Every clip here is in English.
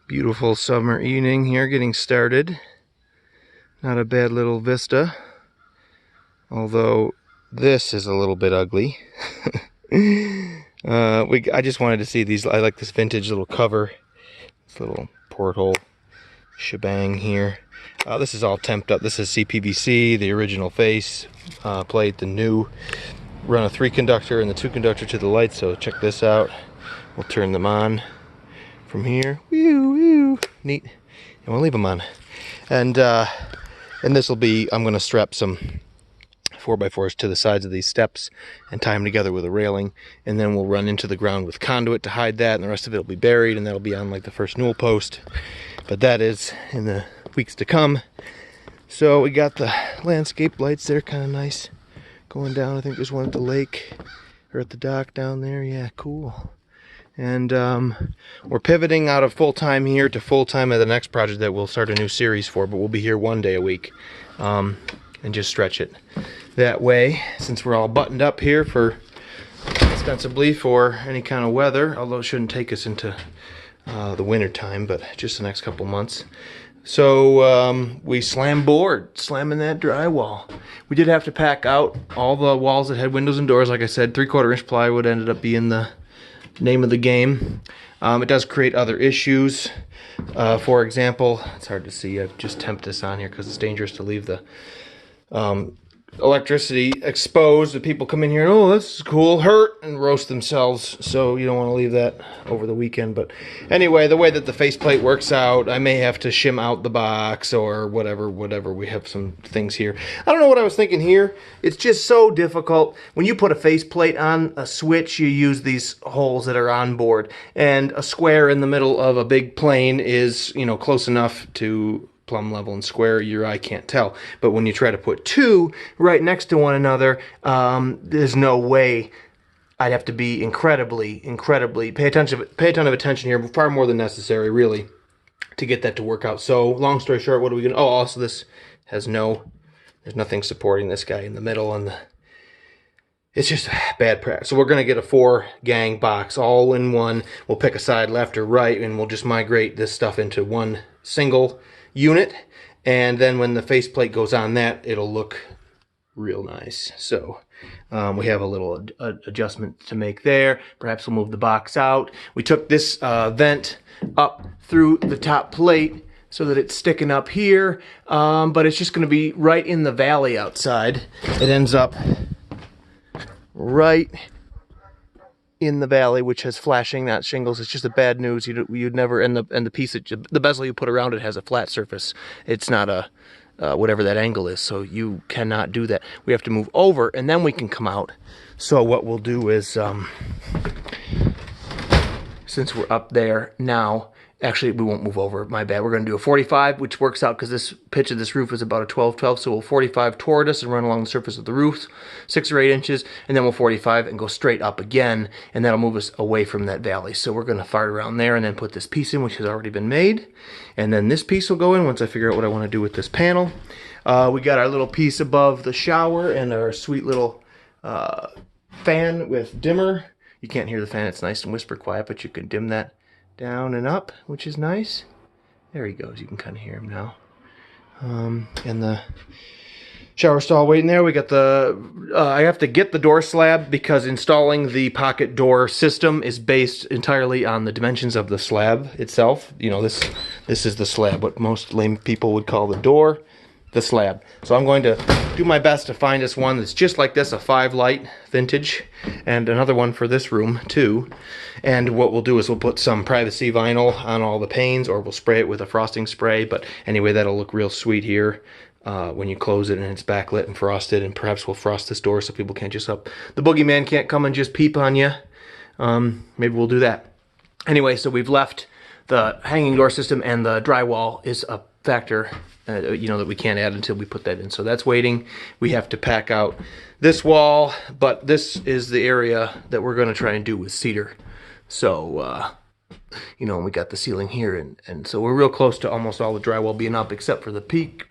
Beautiful summer evening here, getting started. Not a bad little vista, although this is a little bit ugly. I just wanted to see these. I like this vintage little cover, this little porthole shebang here. This is all temped up. This is CPVC, the original face plate, the new. Run a 3 conductor and the 2 conductor to the lights, so check this out. We'll turn them on from here. Woo, woo. Neat. And we'll leave them on. And this will be, I'm going to strap some 4x4s to the sides of these steps and tie them together with a railing, and then we'll run into the ground with conduit to hide that, and the rest of it will be buried, and that'll be on like the first newel post. But that is in the weeks to come. So we got the landscape lights there, kind of nice, going down. I think there's one at the lake or at the dock down there. Yeah, cool. And we're pivoting out of full-time here to full-time at the next project that we'll start a new series for, but we'll be here 1 day a week and just stretch it that way, since we're all buttoned up here for ostensibly for any kind of weather, although it shouldn't take us into the winter time, but just the next couple months. So we slamming that drywall. We did have to pack out all the walls that had windows and doors. Like I said, 3/4 inch plywood ended up being the name of the game. It does create other issues. For example, it's hard to see. I've just temped this on here because it's dangerous to leave the electricity exposed. The people come in here and, oh, this is cool, hurt, and roast themselves. So you don't want to leave that over the weekend. But anyway, the way that the faceplate works out, I may have to shim out the box or whatever. We have some things here. I don't know what I was thinking here. It's just so difficult. When you put a faceplate on a switch, you use these holes that are on board. And a square in the middle of a big plane is, you know, close enough to plumb level and square, your eye can't tell. But when you try to put 2 right next to one another, there's no way. I'd have to be incredibly pay a ton of attention here, far more than necessary, really, to get that to work out. So long story short, what are we gonna, oh, also this has there's nothing supporting this guy in the middle, and it's just bad practice. So we're gonna get a 4-gang box all in one. We'll pick a side, left or right, and we'll just migrate this stuff into one single unit, and then when the faceplate goes on that, it'll look real nice. So we have a little adjustment to make there. Perhaps we'll move the box out. We took this vent up through the top plate so that it's sticking up here, but it's just going to be right in the valley outside. It ends up right in the valley, which has flashing, not shingles. It's just a bad news. You'd never, and the piece that the bezel you put around it has a flat surface. It's not a whatever that angle is, so you cannot do that. We have to move over, and then we can come out. So what we'll do is, since we're up there now, actually we won't move over, my bad. We're going to do a 45, which works out because this pitch of this roof is about a 12-12, so we'll 45 toward us and run along the surface of the roof 6 or 8 inches, and then we'll 45 and go straight up again, and that'll move us away from that valley. So we're going to fire around there and then put this piece in, which has already been made, and then this piece will go in once I figure out what I want to do with this panel. We got our little piece above the shower and our sweet little fan with dimmer. You can't hear the fan, it's nice and whisper quiet, but you can dim that down and up, which is nice. There he goes. You can kind of hear him now. And the shower stall waiting there. We got the I have to get the door slab because installing the pocket door system is based entirely on the dimensions of the slab itself. You know, this is the slab, what most lame people would call the door, the slab. So I'm going to do my best to find us one that's just like this, a 5-light vintage, and another one for this room too. And what we'll do is we'll put some privacy vinyl on all the panes, or we'll spray it with a frosting spray. But anyway, that'll look real sweet here when you close it and it's backlit and frosted. And perhaps we'll frost this door so people can't just the boogeyman can't come and just peep on you. Maybe we'll do that. Anyway, so we've left the hanging door system, and the drywall is a factor you know, that we can't add until we put that in. So that's waiting. We have to pack out this wall, but this is the area that we're going to try and do with cedar. So, you know, we got the ceiling here, and so we're real close to almost all the drywall being up, except for the peak,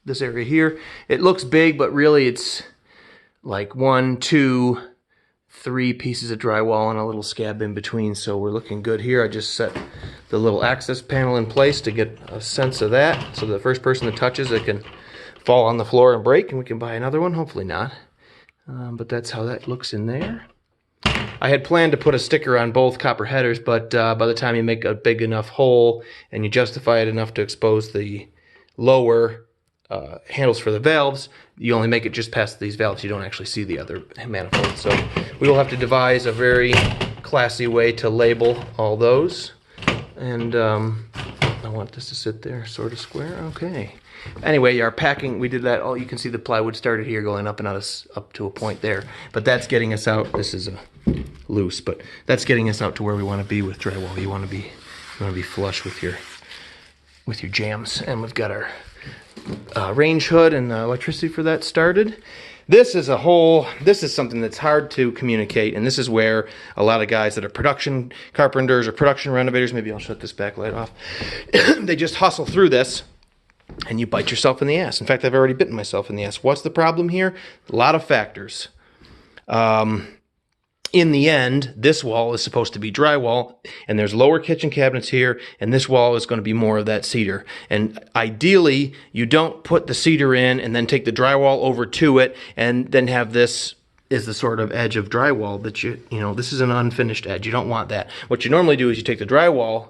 this area here. It looks big, but really it's like 1, 2, 3 pieces of drywall and a little scab in between. So we're looking good here. I just set the little access panel in place to get a sense of that. So the first person that touches it can fall on the floor and break, and we can buy another one. Hopefully not. But that's how that looks in there. I had planned to put a sticker on both copper headers, but by the time you make a big enough hole and you justify it enough to expose the lower handles for the valves, you only make it just past these valves. You don't actually see the other manifold. So we will have to devise a very classy way to label all those. And I want this to sit there sort of square. Okay. Anyway, our packing, we did that. Oh, you can see the plywood started here going up and out up to a point there. But that's getting us out. This is loose, but that's getting us out to where we want to be with drywall. You want to be flush with your jams. And we've got our range hood and electricity for that started. This is something that's hard to communicate, and this is where a lot of guys that are production carpenters or production renovators, maybe I'll shut this backlight off, they just hustle through this, and you bite yourself in the ass. In fact, I've already bitten myself in the ass. What's the problem here? A lot of factors. In the end, this wall is supposed to be drywall, and there's lower kitchen cabinets here, and this wall is going to be more of that cedar. And ideally, you don't put the cedar in and then take the drywall over to it, and then have this is the sort of edge of drywall that you know, this is an unfinished edge. You don't want that. What you normally do is you take the drywall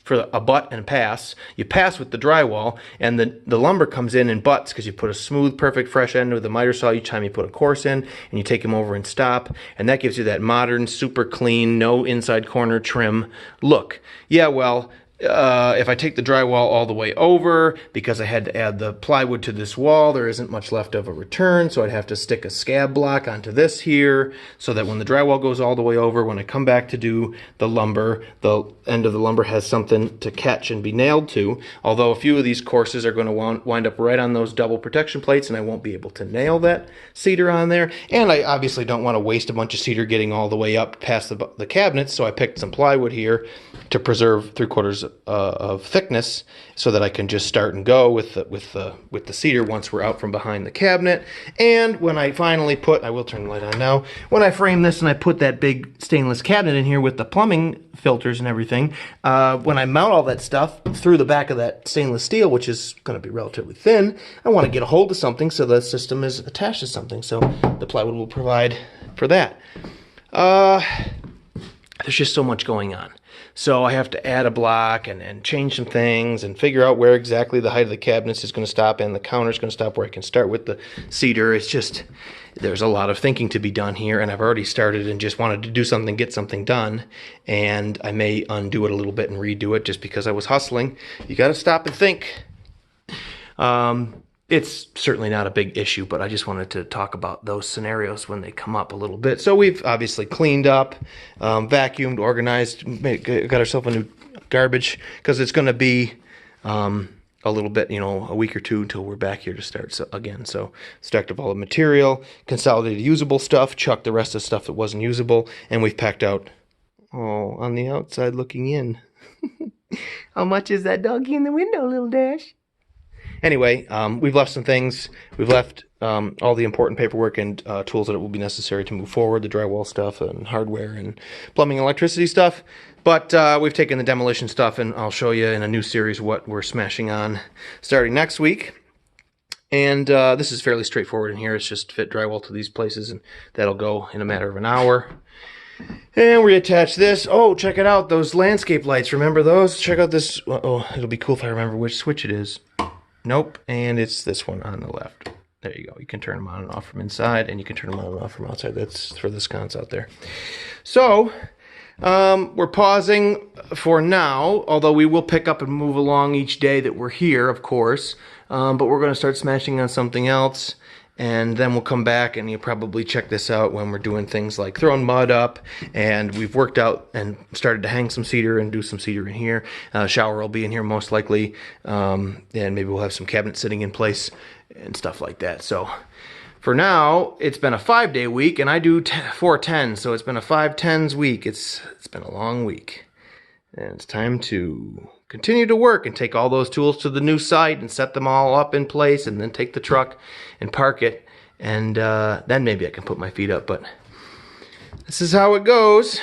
for a butt and pass. You pass with the drywall, and the lumber comes in butts because you put a smooth, perfect, fresh end with a miter saw each time you put a course in, and you take them over and stop, and that gives you that modern, super clean, no inside corner trim look. Yeah, well, if I take the drywall all the way over, because I had to add the plywood to this wall, there isn't much left of a return, so I'd have to stick a scab block onto this here, so that when the drywall goes all the way over, when I come back to do the lumber, the end of the lumber has something to catch and be nailed to, although a few of these courses are going to wind up right on those double protection plates, and I won't be able to nail that cedar on there, and I obviously don't want to waste a bunch of cedar getting all the way up past the cabinets, so I picked some plywood here to preserve 3/4 of thickness, so that I can just start and go with the cedar once we're out from behind the cabinet. And when I finally I will turn the light on now. When I frame this and I put that big stainless cabinet in here with the plumbing filters and everything, when I mount all that stuff through the back of that stainless steel, which is going to be relatively thin, I want to get a hold of something so the system is attached to something. So the plywood will provide for that. There's just so much going on. So I have to add a block and change some things and figure out where exactly the height of the cabinets is going to stop and the counter is going to stop, where I can start with the cedar. It's just, there's a lot of thinking to be done here, and I've already started and just wanted to do something, get something done, and I may undo it a little bit and redo it just because I was hustling. You got to stop and think. It's certainly not a big issue, but I just wanted to talk about those scenarios when they come up a little bit. So we've obviously cleaned up, vacuumed, organized, got ourselves a new garbage, because it's going to be a little bit, a week or two until we're back here to start again. So stacked up all the material, consolidated usable stuff, chucked the rest of the stuff that wasn't usable, and we've packed out, on the outside looking in. How much is that doggy in the window, little Dash? Anyway, we've left some things. We've left all the important paperwork and tools that will be necessary to move forward, the drywall stuff and hardware and plumbing and electricity stuff. But we've taken the demolition stuff, and I'll show you in a new series what we're smashing on starting next week. And this is fairly straightforward in here. It's just fit drywall to these places, and that'll go in a matter of an hour. And reattach this. Oh, check it out, those landscape lights. Remember those? Check out this. Oh, it'll be cool if I remember which switch it is. Nope, and it's this one on the left. There you go. You can turn them on and off from inside, and you can turn them on and off from outside. That's for the sconce out there. So, we're pausing for now, although we will pick up and move along each day that we're here, of course. But we're going to start smashing on something else, and then we'll come back, and you'll probably check this out when we're doing things like throwing mud up, and we've worked out and started to hang some cedar and do some cedar in here. Shower will be in here most likely, and maybe we'll have some cabinets sitting in place and stuff like that. So for now, it's been a 5-day week, and I do 4 10s, so it's been a 5 10s week. It's been a long week, and it's time to continue to work and take all those tools to the new site and set them all up in place, and then take the truck and park it, and then maybe I can put my feet up. But this is how it goes.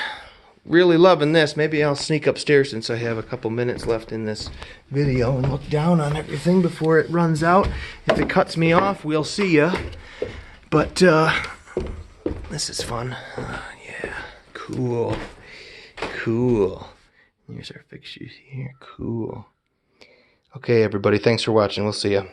really loving this. Maybe I'll sneak upstairs since I have a couple minutes left in this video and look down on everything before it runs out. If it cuts me off, we'll see ya. But this is fun. Yeah, cool. Cool. Here's our fixtures here. Cool. Okay, everybody, thanks for watching. We'll see ya.